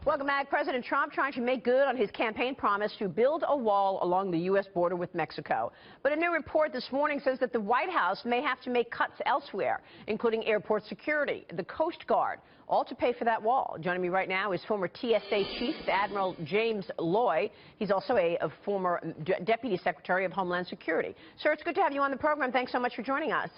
Welcome back. President Trump trying to make good on his campaign promise to build a wall along the U.S. border with Mexico. But a new report this morning says that the White House may have to make cuts elsewhere, including airport security, the Coast Guard, all to pay for that wall. Joining me right now is former TSA Chief Admiral James Loy. He's also a former Deputy Secretary of Homeland Security. Sir, it's good to have you on the program. Thanks so much for joining us.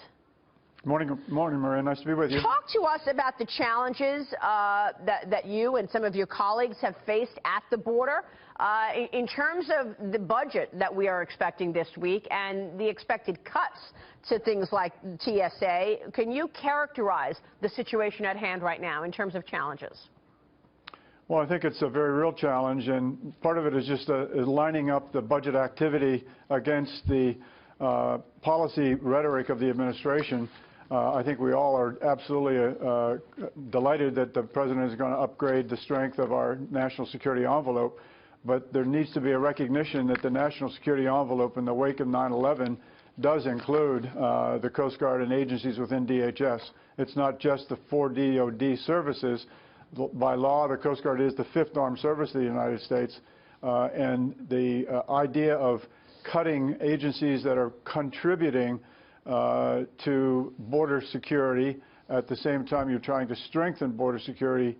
Morning, Maria. Nice to be with you. Talk to us about the challenges that you and some of your colleagues have faced at the border in terms of the budget that we are expecting this week and the expected cuts to things like TSA. Can you characterize the situation at hand right now in terms of challenges? Well, I think it's a very real challenge, and part of it is just lining up the budget activity against the policy rhetoric of the administration. I think we all are absolutely delighted that the President is going to upgrade the strength of our national security envelope, but there needs to be a recognition that the national security envelope in the wake of 9/11 does include the Coast Guard and agencies within DHS. It's not just the 4 DOD services. By law, the Coast Guard is the 5th armed service of the United States, and the idea of cutting agencies that are contributing to border security at the same time you're trying to strengthen border security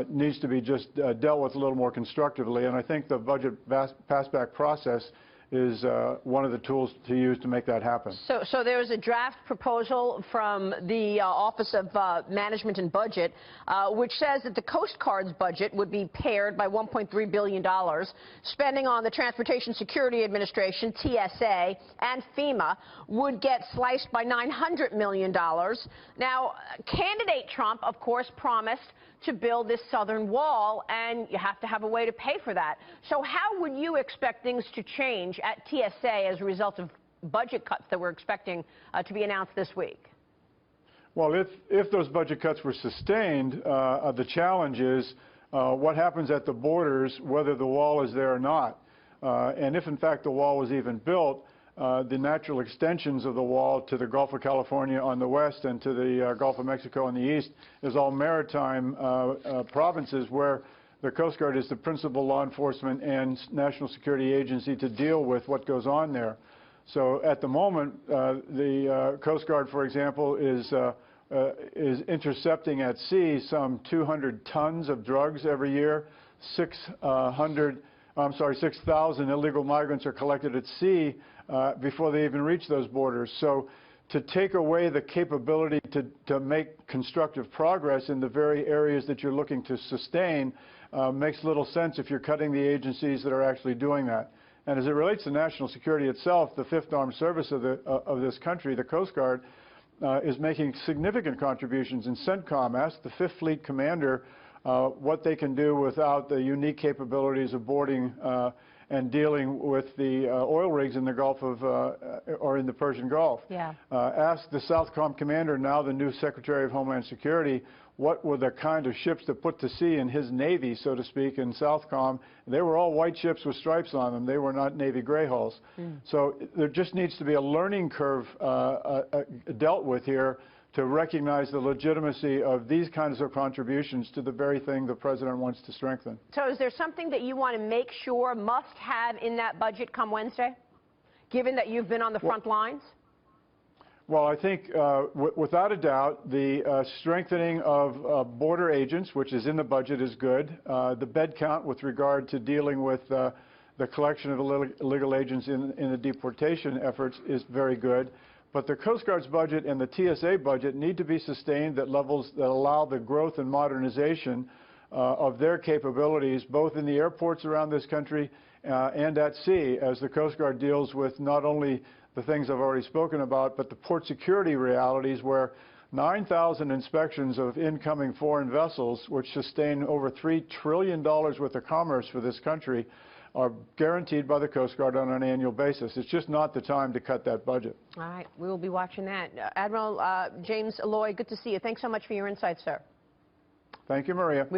needs to be just dealt with a little more constructively. And I think the budget passback process is one of the tools to use to make that happen. So there is a draft proposal from the Office of Management and Budget, which says that the Coast Guard's budget would be pared by $1.3 billion. Spending on the Transportation Security Administration, TSA, and FEMA would get sliced by $900 million. Now, candidate Trump, of course, promised to build this southern wall, and you have to have a way to pay for that. So how would you expect things to change at TSA as a result of budget cuts that we're expecting to be announced this week? Well, if those budget cuts were sustained, the challenge is what happens at the borders, whether the wall is there or not. And if, in fact, the wall was even built, the natural extensions of the wall to the Gulf of California on the west and to the Gulf of Mexico on the east is all maritime provinces where the Coast Guard is the principal law enforcement and national security agency to deal with what goes on there. So at the moment, the Coast Guard, for example, is intercepting at sea some 200 tons of drugs every year. 6,000 illegal migrants are collected at sea before they even reach those borders. So to take away the capability to make constructive progress in the very areas that you're looking to sustain makes little sense if you're cutting the agencies that are actually doing that. And as it relates to national security itself, the 5th armed service of this country, the Coast Guard, is making significant contributions in CENTCOM. Ask the 5th Fleet commander what they can do without the unique capabilities of boarding and dealing with the oil rigs in the Gulf of, or in the Persian Gulf. Yeah. Ask the Southcom commander, now the new Secretary of Homeland Security, what were the kind of ships to put to sea in his Navy, so to speak, in Southcom. They were all white ships with stripes on them. They were not Navy gray hulls. So there just needs to be a learning curve dealt with here to recognize the legitimacy of these kinds of contributions to the very thing the President wants to strengthen. So is there something that you want to make sure must have in that budget come Wednesday, given that you've been on the front lines? Well, I think without a doubt, the strengthening of border agents, which is in the budget, is good. The bed count with regard to dealing with the collection of illegal agents in the deportation efforts is very good. But the Coast Guard's budget and the TSA budget need to be sustained at levels that allow the growth and modernization of their capabilities, both in the airports around this country and at sea, as the Coast Guard deals with not only the things I've already spoken about, but the port security realities where 9,000 inspections of incoming foreign vessels, which sustain over $3 trillion worth of commerce for this country, are guaranteed by the Coast Guard on an annual basis. It's just not the time to cut that budget. All right, we will be watching that. Admiral James Loy, good to see you. Thanks so much for your insights, sir. Thank you, Maria.